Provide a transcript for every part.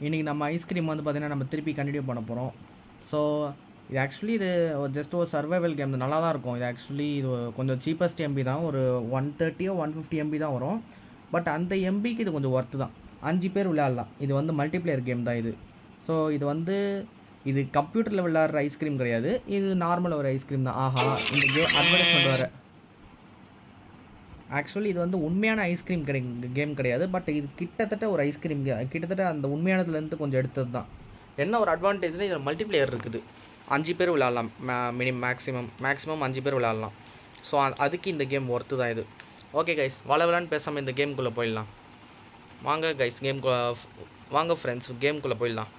இன்றைக்கி நம்ம ஐஸ்கிரீம் வந்து பார்த்திங்கன்னா நம்ம திருப்பி கண்டினியூ பண்ண போகிறோம். ஸோ இது ஆக்சுவலி இது ஜஸ்ட் ஒரு சர்வைவல் கேம் நல்லா தான் இருக்கும். இது ஆக்சுவலி இது கொஞ்சம் சீப்பஸ்ட் எம்பி தான், ஒரு 130 150 எம்பி தான் வரும். பட் அந்த எம்பிக்கு இது கொஞ்சம் ஒர்த்து தான். 5 பேர் விளையாடலாம். இது வந்து மல்டிப்ளேயர் கேம் தான் இது. ஸோ இது வந்து இது கம்ப்யூட்டரில் விளையாடுற ஐஸ்கிரீம் கிடையாது, இது நார்மல் ஒரு ஐஸ்கிரீம் தான். ஆஹா, இந்த கேம் அட்வர்டைஸ்மெண்ட் வேறு. ஆக்சுவலி இது வந்து உண்மையான ஐஸ்கிரீம் கேம் கிடையாது, பட் இது கிட்டத்தட்ட ஒரு ஐஸ்கிரீம் கிட்டத்தட்ட அந்த உண்மையானதுலேருந்து கொஞ்சம் எடுத்தது தான். என்ன ஒரு அட்வான்டேஜ்னால் இதில் மல்டிப்ளேயர் இருக்குது. 5 பேர் விளையாடலாம், மேக்ஸிமம் 5 பேர் விளையாடலாம். ஸோ அதுக்கு இந்த கேம் ஒர்த்து தான் இது. ஓகே கைஸ், வளவலான்னு பேசாமல் இந்த கேமுக்குள்ளே போயிடலாம். வாங்க கைஸ், வாங்க ஃப்ரெண்ட்ஸ், கேமுக்குள்ளே போயிடலாம்.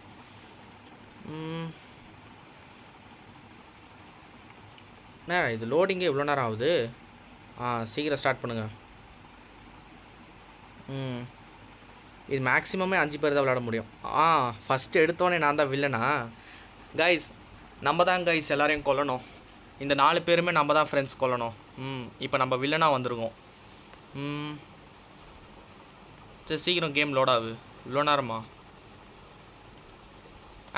இது லோடிங்கே இவ்வளோ நேரம் ஆகுது. சீக்கிரம் ஸ்டார்ட் பண்ணுங்கள். இது மேக்ஸிமமே 5 பேர் தான் விளையாட முடியும். ஃபஸ்ட்டு எடுத்தோடனே நான் தான் வில்லனா கைஸ். நம்ம தான் கைஸ் எல்லோரையும் கொல்லணும். இந்த 4 பேருமே நம்ம தான் ஃப்ரெண்ட்ஸ் கொல்லணும். இப்போ நம்ம வில்லனாக வந்திருக்கோம். சரி, சீக்கிரம் கேம் லோட் ஆகுது. இவ்வளோ நேரமா?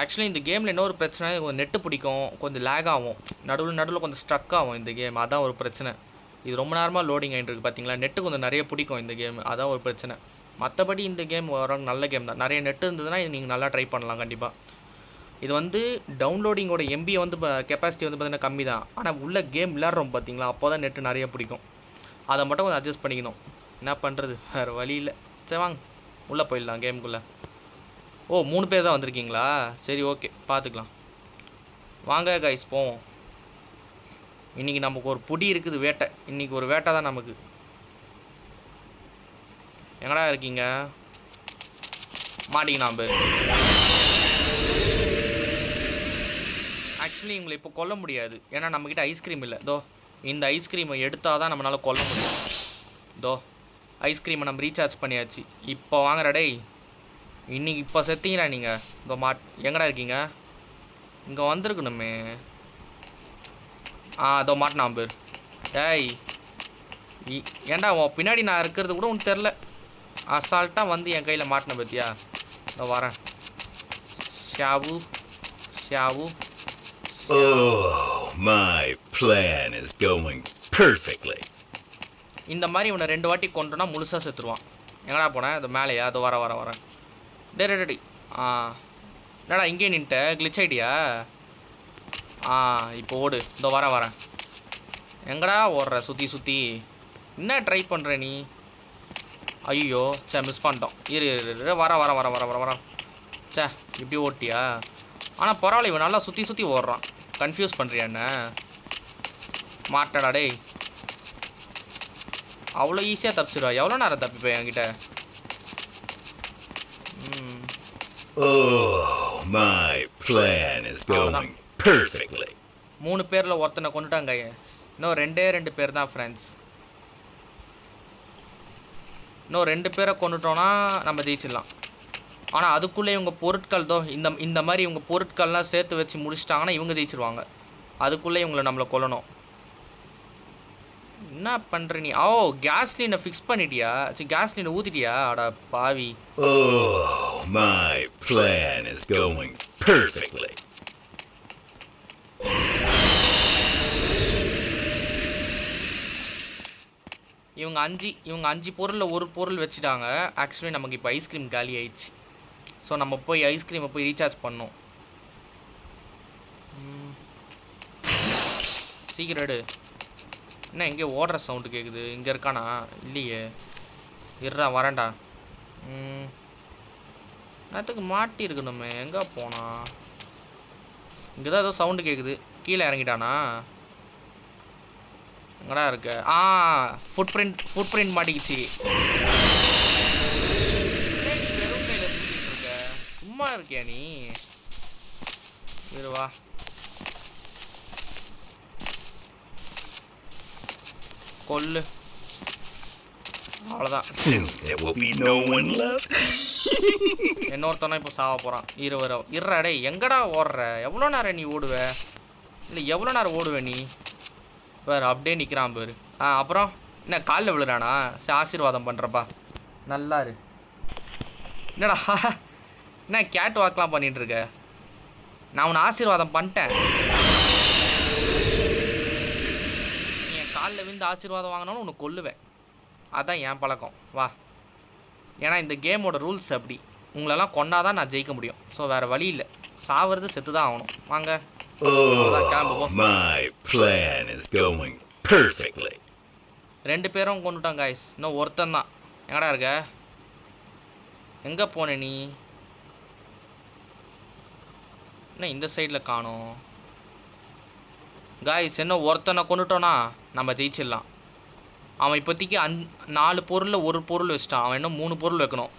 ஆக்சுவலி இந்த கேமில் இன்னொரு பிரச்சனை, கொஞ்சம் நெட்டு பிடிக்கும், கொஞ்சம் லேக் ஆகும், நடுவில் கொஞ்சம் ஸ்ட்ரக் ஆகும் இந்த கேம். அதான் ஒரு பிரச்சனை. இது ரொம்ப நேரமாக லோடிங் ஆகிட்டு இருக்குது பார்த்தீங்களா. நெட்டு கொஞ்சம் நிறைய பிடிக்கும் இந்த கேம், அதான் ஒரு பிரச்சனை. மற்றபடி இந்த கேம் வர நல்ல கேம் தான். நிறைய நெட்டு இருந்ததுன்னா இது நீங்கள் நல்லா ட்ரை பண்ணலாம் கண்டிப்பாக. இது வந்து டவுன்லோடிங்கோட எம்பியை வந்து கெப்பாசிட்டி வந்து பார்த்திங்கன்னா கம்மி தான். ஆனால் உள்ள கேம் விளையாடுறோம் பார்த்தீங்களா, அப்போ தான் நெட்டு நிறைய பிடிக்கும். அதை மட்டும் கொஞ்சம் அட்ஜஸ்ட் பண்ணிக்கணும். என்ன பண்ணுறது, வேறு வழி இல்லை. சரி வாங்க உள்ளே போயிடலாம் கேமுக்குள்ளே. 3 பேர் தான் வந்திருக்கீங்களா? சரி, ஓகே, பார்த்துக்கலாம். வாங்க கைஸ் போவோம். இன்றைக்கி நமக்கு ஒரு புடி இருக்குது, வேட்டை. இன்றைக்கி ஒரு வேட்டை தான் நமக்கு. எங்கடா இருக்கீங்க? மாட்டிக்கினா பேர். ஆக்சுவலி இவங்களை இப்போ கொல்ல முடியாது, ஏன்னா நம்மக்கிட்ட ஐஸ்கிரீம் இல்லை. இந்த ஐஸ்கிரீமை எடுத்தால் தான் நம்மளால் கொல்ல முடியும். ஐஸ்கிரீமை நம்ம ரீசார்ஜ் பண்ணியாச்சு. இப்போ வாங்குற டேய், இன்றைக்கி இப்போ செத்தீங்களா நீங்கள்? எங்கடா இருக்கீங்க? இங்கே வந்திருக்கணுமே. மாட்டினா பேர். ஏய், ஏன்டா உன் பின்னாடி நான் இருக்கிறது கூட உனக்கு தெரில. அசால்ட்டாக வந்து என் கையில் மாட்டின பற்றியா? வரேன். ஷாவு. My plan is going perfectly. இந்த மாதிரி இவனை 2 வாட்டி கொண்டோன்னா முழுசாக செத்துருவான். எங்கடா போனேன்? அது மேலேயா? அது வரேன். டே என்னடா இங்கே நின்ட்ட? கிளிச் ஐடியா? இப்போ ஓடு. வரேன். எங்கடா ஓடுற சுற்றி? என்ன ட்ரை பண்ணுற நீ? ஐயோ, மிஸ் பண்ணிட்டோம். இரு வரேன். இப்படி ஓட்டியா? ஆனால் பரவாயில்ல, இவன் நல்லா சுற்றி ஓடுறான். கன்ஃபியூஸ் பண்ணுறியா என்ன? மாட்டடா டேய். அவ்வளோ ஈஸியாக தப்பிச்சிடுவா? எவ்வளோ நேரம் தப்பிப்பேன் என்கிட்ட? My plan is going perfectly. 3 பேரில் ஒருத்தனை கொண்டுட்டாங்க. இன்னும் 2 பேர் தான் ஃப்ரெண்ட்ஸ். இன்னும் 2 பேரை கொண்டுட்டோன்னா நம்ம ஜெயிச்சிடலாம். ஆனால் அதுக்குள்ளே இவங்க பொருட்கள் இந்த மாதிரி இவங்க பொருட்கள்லாம் சேர்த்து வச்சு முடிச்சிட்டாங்கன்னா இவங்க ஜெயிச்சிருவாங்க. அதுக்குள்ளே இவங்களை நம்மளை கொல்லணும். என்ன பண்ணுற நீ? கேஸ்லினை ஃபிக்ஸ் பண்ணிட்டியா? சரி, கேஸ்லினை ஊற்றிட்டியா? அடா பாவி. My plan is going perfectly. இவங்க 5 பொருளில் ஒரு பொருள் வச்சுட்டாங்க. ஆக்சுவலி நமக்கு இப்போ ஐஸ்கிரீம் காலி ஆயிடுச்சு. ஸோ நம்ம போய் ஐஸ்கிரீமை போய் ரீசார்ஜ் பண்ணோம். சீக்கிரம் எடு. என்ன எங்கே ஓடுற சவுண்டு கேட்குது? இங்கே இருக்கானா? இல்லையே. வரேன்டா. நேரத்துக்கு மாட்டி இருக்கணுமே. எங்கே போனா? இங்கே தான் ஏதோ சவுண்டு கேட்குது. கீழே இறங்கிட்டானா? எங்கடா இருக்க? ஃபுட் பிரிண்ட் மாட்டிக்கிச்சு. சும்மா இருக்கியா நீ? வா. கொல்லு. அவ்வளோதான். இன்னொருத்தனா இப்போ சாவ போகிறான். இருறா டே. எங்கடா ஓடுற? எவ்வளோ நேரம் நீ ஓடுவ? இல்லை, எவ்வளோ நேரம் ஓடுவ நீ? வேறு அப்படியே நிற்கிறான் பேர். அப்புறம் என்ன காலில் விழுறானா? சரி, ஆசீர்வாதம் பண்ணுறப்பா. நல்லா இரு. என்னடா என்ன கேட் வாக்லாம் பண்ணிட்டு இருக்க? நான் உன்னை ஆசீர்வாதம் பண்ணிட்டேன். நீ என் காலில் விழுந்து ஆசீர்வாதம் வாங்கினாலும் உன்னை கொல்லுவேன். அதான் என் பழக்கம். வா. ஏன்னா இந்த கேமோட ரூல்ஸ் அப்படி. உங்களெல்லாம் கொண்டாதான் நான் ஜெயிக்க முடியும். ஸோ வேறு வழி இல்லை. சாவது செத்து தான் ஆகணும். வாங்க. My plan is going perfectly. 2 பேரும் கொண்டுட்டான் காய்ஸ். இன்னும் ஒருத்தன் தான். எங்கடா இருக்க? எங்கே போன நீ? என்ன இந்த சைடில் காணோம்? காய்ஸ் இன்னும் ஒருத்தனை கொண்டுட்டோன்னா நம்ம ஜெயிச்சிடலாம். அவன் இப்போதைக்கு 4 பொருளில் 1 பொருள் வச்சிட்டான். அவன் இன்னும் 3 பொருள் வைக்கணும்.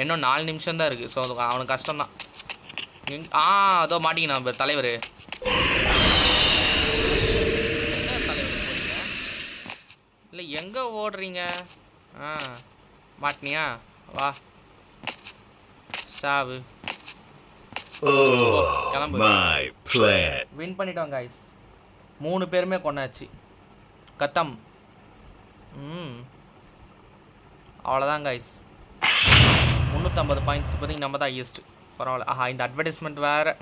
இன்னும் 4 நிமிஷம் தான் இருக்குது. ஸோ அவனுக்கு கஷ்டம்தான். அதோ மாட்டிக்கினா தலைவர். இல்லை எங்கே ஓடுறீங்க? மாட்டினியா? வா சாவு. கிளம்பு. வின் பண்ணிட்டோம் காய்ஸ். 3 பேருமே கொண்டாச்சு. கத்தம். அவ்வளோதான் காய்ஸ். 350 பாயிண்ட்ஸ். இப்போதைக்கு நம்ம தான் ஹையஸ்ட். பரவாயில்ல. இந்த அட்வர்டைஸ்மெண்ட் வேறு.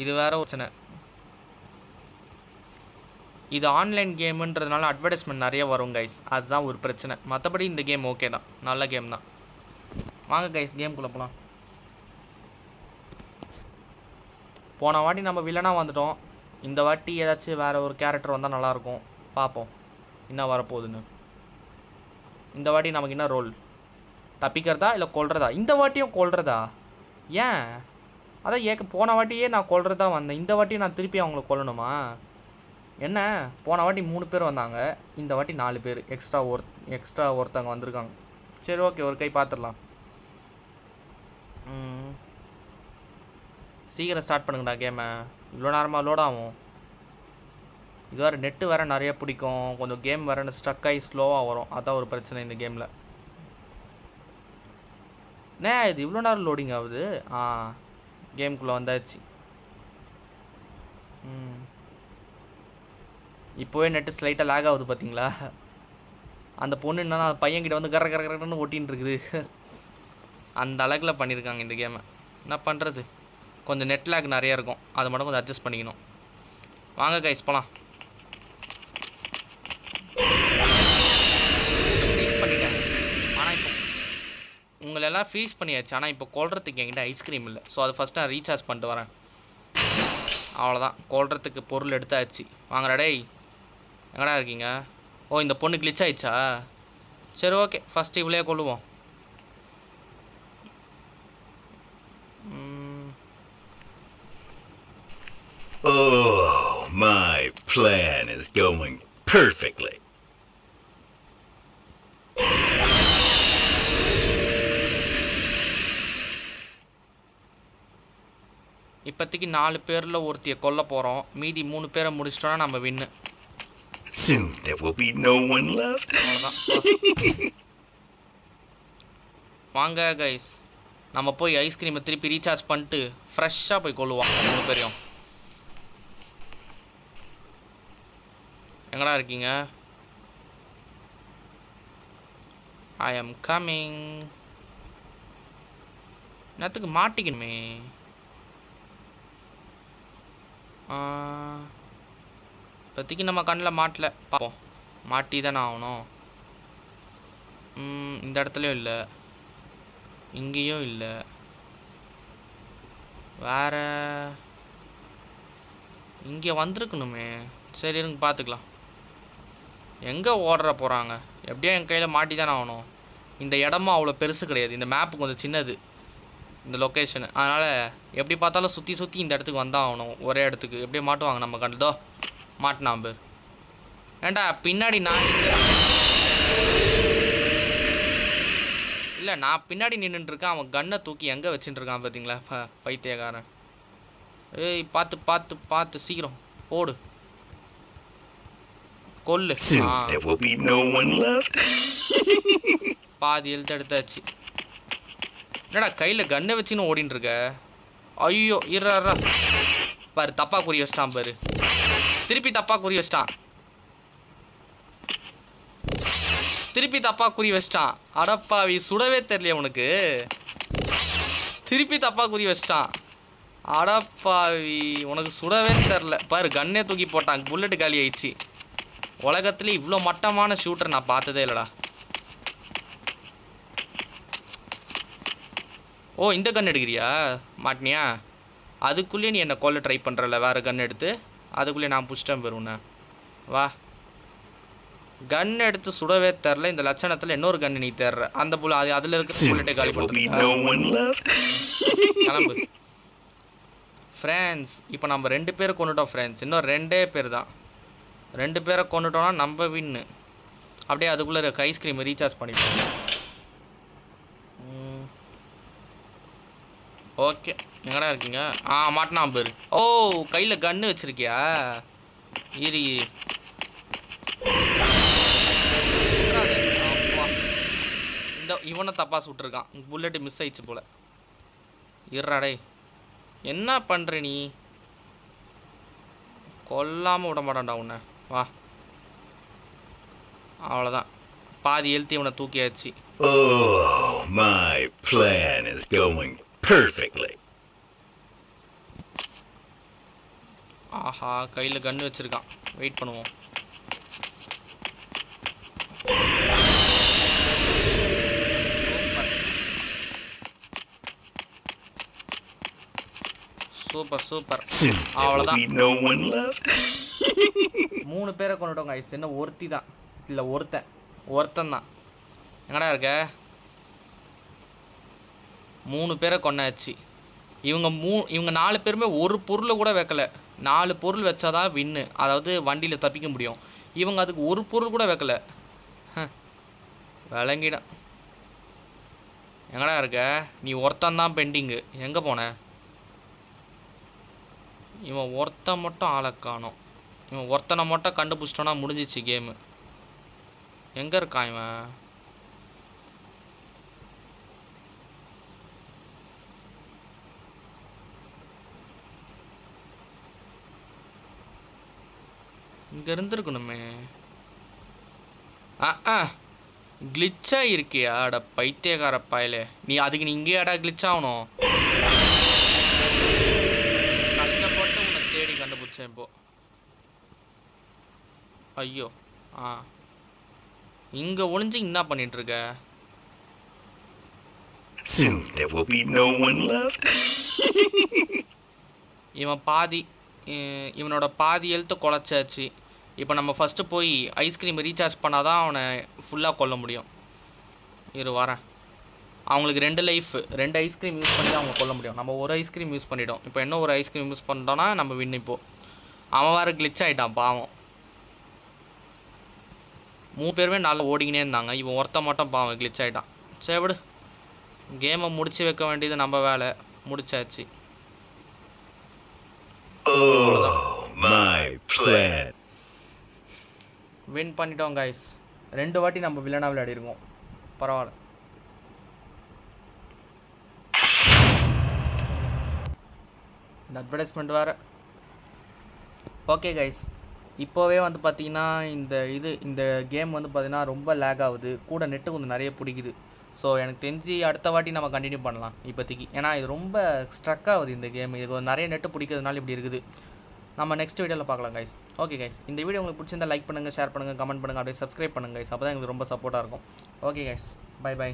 இது வேறு ஒரு பிரச்சனை. இது ஆன்லைன் கேமுன்றதுனால அட்வர்டைஸ்மெண்ட் நிறைய வரும் கைஸ். அதுதான் ஒரு பிரச்சனை. மற்றபடி இந்த கேம் ஓகே தான். நல்ல கேம் தான். வாங்க கைஸ் கேம்குள்ளே போகலாம். போன வாட்டி நம்ம வில்லனாக வந்துட்டோம். இந்த வாட்டி ஏதாச்சும் வேறு ஒரு கேரக்டர் வந்தால் நல்லாயிருக்கும். பார்ப்போம் என்ன வரப்போகுதுன்னு. இந்த வாட்டி நமக்கு என்ன ரோல்? தப்பிக்கிறதா இல்லை கொல்றதா? இந்த வாட்டியும் கொல்றதா? ஏன்? அதான் போன வாட்டியே நான் கொல்றதா வந்தேன். இந்த வாட்டியும் நான் திருப்பி அவங்கள கொல்லணுமா? என்ன போன வாட்டி 3 பேர் வந்தாங்க. இந்த வாட்டி 4 பேர் எக்ஸ்ட்ரா ஒருத்தவங்க வந்திருக்காங்க. சரி ஓகே, ஒரு கை பார்த்துடலாம். சீக்கிரம் ஸ்டார்ட் பண்ணுங்கடா கேமை. இவ்வளோ நேரமாக லோட் ஆகும். இது வேறு நெட்டு வேறு நிறைய பிடிக்கும். கொஞ்சம் கேம் வேறு ஸ்ட்ரக் ஆகி ஸ்லோவாக வரும். அதான் ஒரு பிரச்சனை இந்த கேமில். இது இவ்வளோ நேரம் லோடிங் ஆகுது. கேமுக்குள்ளே வந்தாச்சு. இப்போவே நெட்டு ஸ்லைட்டாக லேக் ஆகுது பார்த்தீங்களா? அந்த பொண்ணு என்னன்னா பையன்கிட்ட வந்து கரன்னு ஒட்டின்னு இருக்குது. அந்த அழகில் பண்ணியிருக்காங்க இந்த கேமை. என்ன பண்ணுறது? கொஞ்சம் நெட் லேக் நிறையா இருக்கும். அதை மட்டும் கொஞ்சம் அட்ஜஸ்ட் பண்ணிக்கணும். வாங்க கைஸ் போகலாம். ஃப்ரீஸ் பண்ணிட்டேன். ஆனால் இப்போ உங்களெல்லாம் ஃப்ரீஸ் பண்ணியாச்சு. ஆனால் இப்போ கொல்றதுக்கு என்கிட்ட ஐஸ்கிரீம் இல்லை. ஸோ அதை ஃபஸ்ட்டு நான் ரீசார்ஜ் பண்ணிட்டு வரேன். அவ்வளோதான். கொல்றதுக்கு பொருள் எடுத்தாச்சு. வாங்கடா டேய். எங்கடா இருக்கீங்க? இந்த பொண்ணு கிளிச் ஆயிடுச்சா? சரி ஓகே, ஃபஸ்ட்டு இவ்வளோ கொள்ளுவோம். My plan is going perfectly. இப்போதைக்கு 4 பேரில் ஒருத்தியை கொல்ல போகிறோம். மீதி 3 பேரை முடிச்சிட்டோன்னா நம்ம வின்னு. Soon there will be no one left. வாங்க கைஸ், நம்ம போய் ஐஸ்கிரீமை திருப்பி ரீசார்ஜ் பண்ணிட்டு ஃப்ரெஷ்ஷாக போய் கொள்ளுவோம் 3 பேரையும். எங்கடா இருக்கீங்க? ஐ ஆம் கம்மிங். நேற்றுக்கு மாட்டிக்கணுமே. இப்போதைக்கு நம்ம கண்ணில் மாட்டல. பார்ப்போம். மாட்டி தானே ஆகணும். இந்த இடத்துலையும் இல்லை, இங்கேயும் இல்லை. வேறு இங்கே வந்திருக்கணுமே. சரி இருங்க பார்த்துக்கலாம். எங்கே ஓடுற போகிறாங்க? எப்படியோ என் கையில் மாட்டி தானே ஆகணும். இந்த இடமும் அவ்வளோ பெருசு கிடையாது. இந்த மேப்பு கொஞ்சம் சின்னது, இந்த லொக்கேஷனு. அதனால் எப்படி பார்த்தாலும் சுற்றி இந்த இடத்துக்கு வந்தால் ஆகணும். ஒரே இடத்துக்கு எப்படியே மாட்டுவாங்க நம்ம கண்டதோ. மாட்டினான் பேர். ஏண்டா பின்னாடி நான் இல்லை, நான் பின்னாடி நின்றுட்டுருக்கேன். அவன் கன்னை தூக்கி எங்கே வச்சுட்டு இருக்கான் பார்த்தீங்களா? பைத்தியக்காரன். ஏய் பார்த்து சீக்கிரம் ஓடு. கொல்லு. பாதி எழுத்து எடுத்தாச்சு. என்னடா கையில் கன்னை வச்சுன்னு ஓடின்னு இருக்க? ஐயோ இருறா பாரு, தப்பா குறி வச்சிட்டான் பாரு. திருப்பி தப்பா குறி வச்சிட்டான். அடப்பாவி, சுடவே தெரியல உனக்கு. திருப்பி தப்பாக குறி வச்சிட்டான். அடப்பாவி, உனக்கு சுடவே தெரில பாரு. கன்னே தூக்கி போட்டான், புல்லட்டு காலி ஆயிடுச்சு. உலகத்துலேயே இவ்வளோ மட்டமான ஷூட்டர் நான் பார்த்ததே இல்லைடா. ஓ, இந்த கன் எடுக்கிறியா? மாட்டினியா? அதுக்குள்ளேயே நீ என்னை கொல்ல ட்ரை பண்ணுறல வேறு கன் எடுத்து. அதுக்குள்ளேயே நான் புஷ்டம் பெறுவேண்ணே. வா, கன் எடுத்து சுடவே தெரில. இந்த லட்சணத்தில் இன்னொரு கன் நீ தேர்ற. அந்த புல் அது அதில் இருக்கிற புல்லட்டை காலி பண்ணுறேன். கிளம்பு ஃப்ரெண்ட்ஸ். இப்போ நம்ம 2 பேரை கொண்டுட்டோம் ஃப்ரெண்ட்ஸ். இன்னும் 2 பேர் தான். 2 பேரை கொண்டுட்டோம்னா நம்ம வின்னு. அப்படியே அதுக்குள்ளே இருக்க ஐஸ்கிரீம் ரீசார்ஜ் பண்ணிப்போம். ஓகே, எங்கடா இருக்கீங்க? மாட்டினா பேர். ஓ, கையில் கன்று வச்சுருக்கியா? இரு இந்த இவனை தப்பாக சுட்டுருக்கான். புல்லட்டு மிஸ் ஆயிடுச்சு போல். இருடா, என்ன பண்ணுற நீ? கொல்லாமல் விட மாட்டான்டா உன்னை. வா, அவ்வளோதான். பாதி எழுத்தி இவனை தூக்கியாச்சு. Oh, my plan is going perfectly. ஆஹா, கையில் கன்று வச்சுருக்கான். வெயிட் பண்ணுவோம். Super super. அவ்வளோதான். 3 பேரை கொண்டுட்டோங்க ஐஸ். என்ன ஒருத்தி தான் இல்லை, ஒருத்தன் தான். எங்கடா இருக்க? 3 பேரை கொண்டாச்சு. இவங்க 4 பேருமே ஒரு பொருளை கூட வைக்கல. 4 பொருள் வச்சாதான் வின்னு, அதாவது வண்டியில் தப்பிக்க முடியும். இவங்க அதுக்கு ஒரு பொருள் கூட வைக்கல. விளங்கிட. எங்கடா இருக்க? நீ ஒருத்தன் தான் பெண்டிங்கு. எங்கே போன? இவன் ஒருத்தன் மட்டும் ஆளை காணோம். இவன் ஒருத்தனை மட்டும் கண்டுபிடிச்சிட்டோன்னா முடிஞ்சிச்சு கேமு. எங்கே இருக்கான் இவன்? இங்கே இருந்துருக்கணுமே. கிளிச்சாக இருக்கியா? அட பைத்தியக்கார பாயிலே, நீ அதுக்கு நீ இங்கேயாடா கிளிச் ஆகணும்? கஷ்டப்பட்டு உன்னை தேடி கண்டுபிடிச்சேன் இப்போ. ஐயோ, இங்கே ஒளிஞ்சு என்ன பண்ணிகிட்ருக்க? Soon there will be no one left. இவனோட பாதி எழுத்து குலைச்சாச்சு. இப்போ நம்ம ஃபஸ்ட்டு போய் ஐஸ்கிரீம் ரீசார்ஜ் பண்ணால் தான் அவனை ஃபுல்லாக கொல்ல முடியும். வரேன். அவங்களுக்கு 2 லைஃப், 2 ஐஸ்கிரீம் யூஸ் பண்ணி தான் அவங்க கொல்ல முடியும். நம்ம ஒரு ஐஸ்கிரீம் யூஸ் பண்ணிட்டோம். இப்போ இன்னும் ஒரு ஐஸ்கிரீம் யூஸ் பண்ணிட்டோன்னா நம்ம வின். இப்போது அவன் வேறு கிளிச் ஆகிட்டான் பாவம். 3 பேருமே நல்லா ஓடிக்கினே இருந்தாங்க. இவன் ஒருத்த மட்டும் பாவம் கிளிச் ஆகிட்டான். சரி விடு, கேமை முடிச்சு வைக்க வேண்டியது நம்ம வேலை. முடிச்சாச்சு. Oh, my plan. வின் பண்ணிட்டோம் கைஸ். 2 வாட்டி நம்ம வில்லனாக விளையாடிருக்கோம். பரவாயில்ல. இந்த அட்வர்டைஸ்மெண்ட் வேறு. ஓகே கைஸ், இப்போவே வந்து பார்த்திங்கன்னா இந்த கேம் வந்து பார்த்திங்கன்னா ரொம்ப லேக் ஆகுது. கூட நெட்டு கொஞ்சம் நிறைய பிடிக்குது. ஸோ எனக்கு தெரிஞ்சு அடுத்த வாட்டி நம்ம கண்டினியூ பண்ணலாம் இப்போதைக்கு. ஏன்னா இது ரொம்ப ஸ்ட்ரக் ஆகுது இந்த கேம். இது நிறைய நெட்டு பிடிக்கிறதுனால இப்படி இருக்குது. நம்ம நெக்ஸ்ட் வீடியோவில் பார்க்கலாம் கைஸ். ஓகே கைஸ், இந்த வீடியோ உங்களுக்கு பிடிச்சிருந்தா லைக் பண்ணுங்கள், ஷேர் பண்ணுங்கள், கமெண்ட் பண்ணுங்கள், அப்படியே சப்ஸ்கிரைப் பண்ணுங்கள் கைஸ். அப்போ தான் எங்களுக்கு ரொம்ப சப்போர்ட்டாக இருக்கும். Okay guys, bye by.